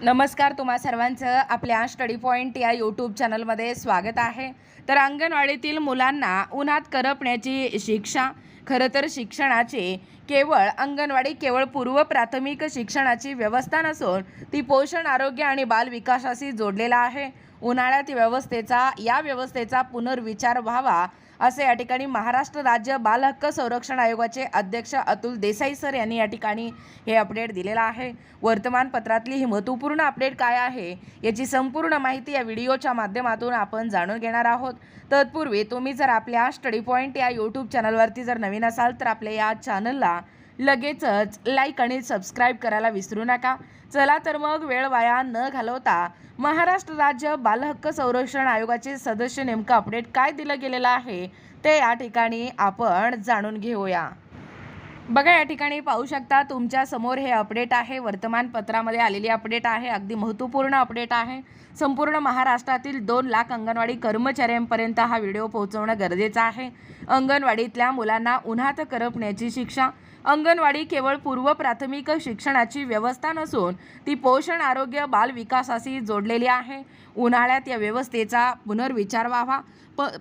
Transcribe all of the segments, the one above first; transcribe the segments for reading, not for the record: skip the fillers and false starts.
नमस्कार, तुम्हा सर्वांचं आपल्या स्टडी पॉईंट या यूट्यूब चॅनलमध्ये स्वागत आहे। तर अंगणवाडीतील मुलांना उन्हात करपण्याची शिक्षा। खरं तर शिक्षणाची केवळ पूर्व प्राथमिक शिक्षणाची व्यवस्था नसून ती पोषण, आरोग्य आणि बाल विकासाशी जोडलेला आहे। उन्हाळ्यात या व्यवस्थेचा पुनर्विचार व्हावा असे या ठिकाणी महाराष्ट्र राज्य बाल हक्क संरक्षण आयोगाचे अध्यक्ष अतुल देसाई सर यांनी या ठिकाणी हे अपडेट दिलेला आहे। वर्तमानपत्रातली ही महत्त्वपूर्ण अपडेट काय आहे याची संपूर्ण माहिती या व्हिडिओच्या माध्यमातून आपण जाणून घेणार आहोत। तत्पूर्वी तुम्ही जर आपल्या स्टडी पॉईंट या यूट्यूब चॅनलवरती जर नवीन असाल तर आपल्या या चॅनलला लगेचच लाईक आणि सबस्क्राईब करायला विसरू नका। चला तर मग वेळ वाया न घालवता महाराष्ट्र राज्य बाल हक्क संरक्षण आयोगाचे सदस्य नेमकं अपडेट काय दिलं गेलेलं आहे ते या ठिकाणी आपण जाणून घेऊया। बघा, या ठिकाणी पाहू शकता तुमच्या समोर हे अपडेट आहे, वर्तमानपत्रामध्ये आलेली अपडेट आहे। अगदी महत्त्वपूर्ण अपडेट आहे। संपूर्ण महाराष्ट्रातील 2 लाख अंगणवाडी कर्मचाऱ्यांपर्यंत हा व्हिडिओ पोहोचवणं गरजेचं आहे। अंगणवाडीतल्या मुलांना उन्हात करपण्याची शिक्षा। अंगणवाडी केवळ पूर्व प्राथमिक शिक्षणाची व्यवस्था नसून ती पोषण, आरोग्य, बाल विकासाशी जोडलेली आहे। उन्हाळ्यात या व्यवस्थेचा पुनर्विचार व्हावा।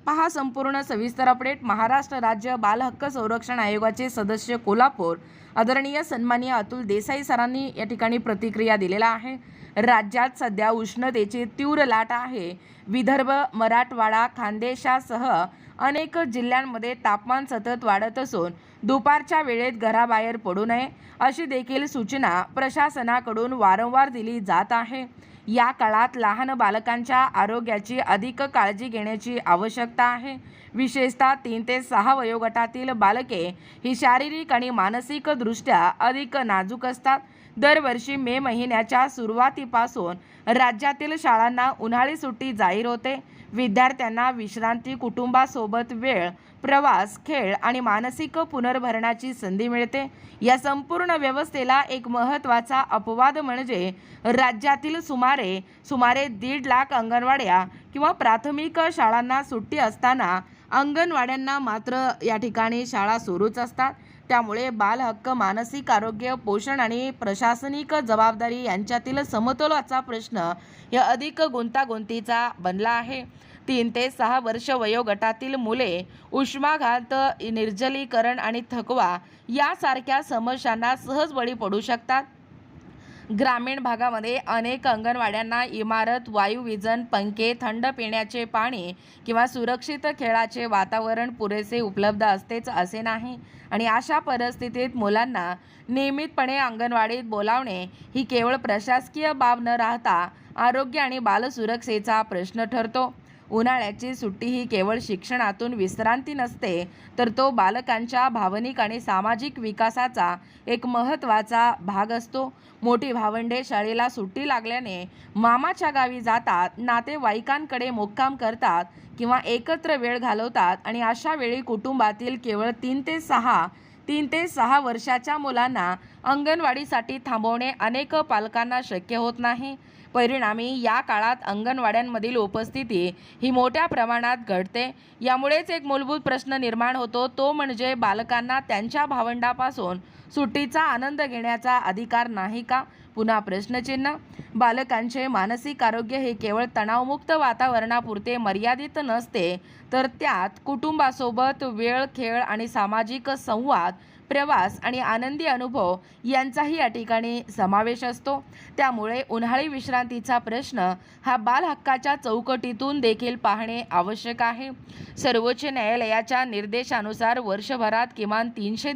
पहा संपूर्ण सविस्तर अपडेट। महाराष्ट्र राज्य बाल हक्क संरक्षण आयोगाचे सदस्य कोल्हापूर आदरणीय सन्माननीय अतुल देसाई सरांनी या ठिकाणी प्रतिक्रिया दिलेला आहे। राज्यात सध्या उष्णतेची तीव्र लाट आहे। विदर्भ, मराठवाडा, खानदेशासह अनेक जिल्ह्यांमध्ये तापमान सतत वाढत असून दुपारच्या वेळेत घराबाहेर पडू नये अशी देखील सूचना प्रशासनाकडून वारंवार दिली जात आहे। या काळात लहान बालकांच्या आरोग्याची अधिक काळजी घेण्याची आवश्यकता आहे। विशेषतः 3 ते 6 वयोगटातील बालके ही शारीरिक आणि मानसिकदृष्ट्या अधिक नाजूक असतात। दरवर्षी मे महिन्याच्या सुरुवातीपासून राज्यातील शाळांना उन्हाळी सुट्टी जाहीर होते। विद्यार्थ्यांना विश्रांती, कुटुंबासोबत वेळ, प्रवास, खेळ आणि मानसिक पुनर्भरणाची संधी मिळते। या संपूर्ण व्यवस्थेला एक महत्त्वाचा अपवाद म्हणजे राज्यातील सुमारे 1.5 लाख अंगणवाड्या किंवा प्राथमिक शाळांना सुट्टी असताना अंगणवाड्यांना मात्र या ठिकाणी शाळा सुरूच असतात। त्यामुळे बाल हक्क, मानसिक आरोग्य, पोषण आणि प्रशासनिक जबाबदारी यांच्यातील समतोलाचा प्रश्न हे अधिक गुंतागुंतीचा बनला आहे। 3 ते 6 वर्ष वयोगटातील मुले उष्माघात, निर्जलीकरण आणि थकवा यासारख्या समस्यांना सहज बळी पडू शकतात। ग्रामीण भागामध्ये अनेक अंगणवाड्यांना इमारत, वायुवीजन, पंखे, थंड पिण्याचे पाणी किंवा सुरक्षित खेळाचे वातावरण पुरेसे उपलब्ध असतेच असे नाही आणि अशा परिस्थितीत मुलांना नियमितपणे अंगणवाडीत बोलावणे ही केवळ प्रशासकीय बाब न राहता आरोग्य आणि बालसुरक्षेचा प्रश्न ठरतो। उन्हाळ्याची सुट्टी ही केवळ शिक्षणातून विश्रांती नसते, तर तो बालकांच्या भावनिक आणि सामाजिक विकासाचा एक महत्त्वाचा भाग असतो। मोठी भावंडे शाळेला सुट्टी लागल्याने मामाच्या गावी जातात, नातेवाईकांकडे मुक्काम करतात किंवा एकत्र वेळ घालवतात आणि अशा वेळी कुटुंबातील केवळ 3 ते 6 वर्षाच्या मुलांना अंगणवाडीसाठी थांबवणे अनेक पालकांना शक्य होत नाही। परिणामी या काळात अंगणवाड्यांमधील उपस्थिती ही मोठ्या प्रमाणात घटते। यामुळेच एक मूलभूत प्रश्न निर्माण होतो, तो म्हणजे बालकांना त्यांच्या भावंडापासून सुट्टीचा आनंद घेण्याचा अधिकार नाही का? पुन्हा प्रश्नचिन्ह। बालकांचे मानसिक आरोग्य हे केवळ तणावमुक्त वातावरणापुरते मर्यादित नसते, तर त्यात कुटुंबासोबत वेळ, खेळ आणि सामाजिक संवाद, प्रवास आणि आनंदी अनुभव यांचाही या ठिकाणी समावेश असतो। त्यामुळे उन्हाळी विश्रांतीचा प्रश्न हा बाल हक्काच्या चौकटीतून देखील पाहणे आवश्यक आहे। सर्वोच्च न्यायालयाच्या निर्देशानुसार वर्षभरात किमान 300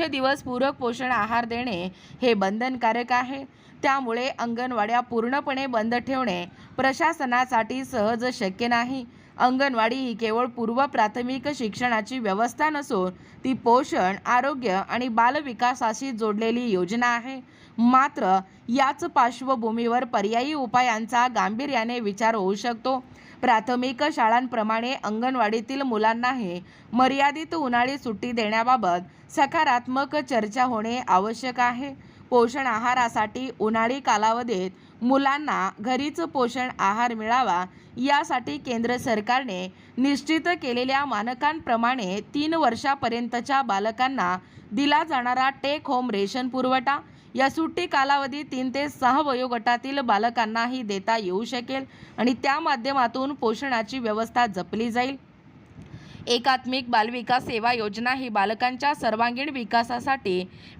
दिवस पूरक पोषण आहार देणे हे बंधनकारक आहे। त्यामुळे अंगणवाड्या पूर्णपणे बंद ठेवणे प्रशासनासाठी सहज शक्य नाही। अंगणवाडी ही केवळ पूर्व प्राथमिक शिक्षणाची व्यवस्था नसून ती पोषण, आरोग्य आणि बालविकासाशी जोडलेली योजना आहे। मात्र याच पार्श्वभूमीवर पर्यायी उपायांचा गांभीर्याने विचार होऊ शकतो। प्राथमिक शाळांप्रमाणे अंगणवाडीतील मुलांनाही मर्यादित उन्हाळी सुट्टी देण्याबाबत सकारात्मक चर्चा होणे आवश्यक आहे। पोषण आहारासाठी उन्हाळी कालावधीत मुलांना घरीच पोषण आहार मिळावा यासाठी केंद्र सरकारने निश्चित केलेल्या मानकांप्रमाणे 3 वर्षापर्यंतच्या बालकांना दिला जाणारा टेक होम रेशन पुरवठा या सुट्टी कालावधी 3 ते 6 वयोगटातील बालकांनाही देता येऊ शकेल आणि त्या माध्यमातून पोषणाची व्यवस्था जपली जाईल. एकात्मिक बालविकास सेवा योजना ही बालकांच्या सर्वांगीण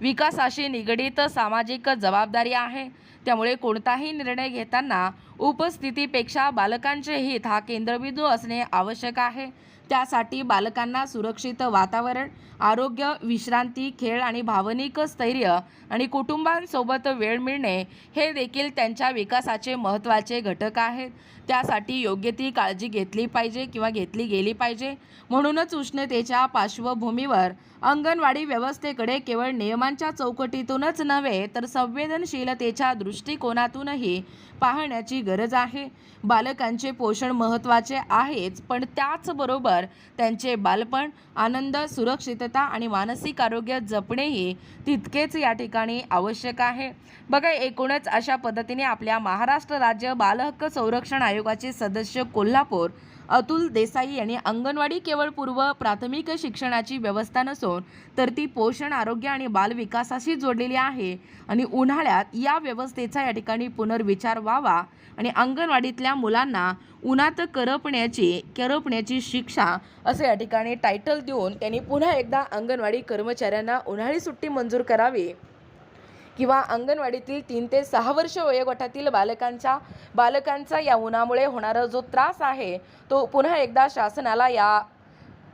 विकासाशी निगडीत सामाजिक जबाबदारी आहे. त्यामुळे कोणताही निर्णय घेताना उपस्थितीपेक्षा बालकांचे हित हा केंद्रबिंदू असणे आवश्यक आहे. त्यासाठी बालकांना सुरक्षित वातावरण, आरोग्य, विश्रांती, खेळ आणि भावनिक स्थैर्य आणि कुटुंबांसोबत वेळ मिळणे हे देखील त्यांच्या विकासाचे महत्त्वाचे घटक आहेत. त्यासाठी योग्य ती काळजी घेतली गेली पाहिजे. म्हणूनच उष्णतेच्या पार्श्वभूमीवर अंगणवाडी व्यवस्थेकडे केवळ नियमांच्या चौकटीतूनच नव्हे तर संवेदनशीलतेच्या दृष्टिकोनातूनही पाहण्याची गरज आहे. बालकांचे पोषण महत्त्वाचे आहेच, पण त्याचबरोबर त्यांचे बालपण, आनंद, सुरक्षितता आणि मानसिक आरोग्य जपणेही तितकेच या ठिकाणी आवश्यक आहे. बघा, एकूणच अशा पद्धतीने आपल्या महाराष्ट्र राज्य बालहक्क संरक्षण आयोगाचे सदस्य कोल्हापूर अतुल देसाई यांनी अंगणवाडी केवळ पूर्व प्राथमिक शिक्षणाची व्यवस्था नसून तर ती पोषण, आरोग्य आणि बालविकासाशी जोडलेली आहे आणि उन्हाळ्यात या व्यवस्थेचा या ठिकाणी पुनर्विचार व्हावा आणि अंगणवाडीतल्या मुलांना उन्हात करपण्याची शिक्षा असं या ठिकाणी टायटल देऊन त्यांनी पुन्हा एकदा अंगणवाडी कर्मचाऱ्यांना उन्हाळी सुट्टी मंजूर करावी किंवा अंगणवाडीतील 3 ते 6 वर्ष वयोगटातील बालकांचा या उन्हामुळे होणारा जो त्रास आहे तो पुन्हा एकदा शासनाला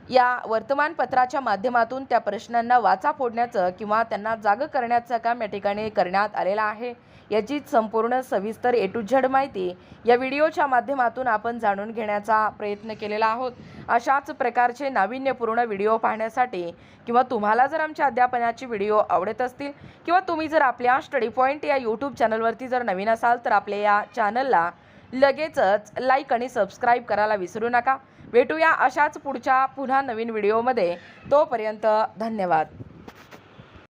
या वर्तमानपत्राच्या माध्यमातून त्या प्रश्नांना वाचा फोडण्याचं किंवा त्यांना जाग करण्याचं काम या ठिकाणी करण्यात आलेलं आहे. याची संपूर्ण सविस्तर A to Z माहिती या व्हिडिओच्या माध्यमातून आपण जाणून घेण्याचा प्रयत्न केलेला आहोत. अशाच प्रकारचे नाविन्यपूर्ण व्हिडिओ पाहण्यासाठी किंवा तुम्हाला जर आमच्या अध्यापनाचे व्हिडिओ आवडत असतील किंवा तुम्ही जर आपल्या स्टडी पॉईंट या यूट्यूब चॅनलवरती जर नवीन असाल तर आपल्या या चॅनलला लगेचच लाईक आणि सबस्क्राईब करायला विसरू नका. भेटूया अशाच पुन्हा नवीन व्हिडिओमध्ये. तोपर्यंत धन्यवाद.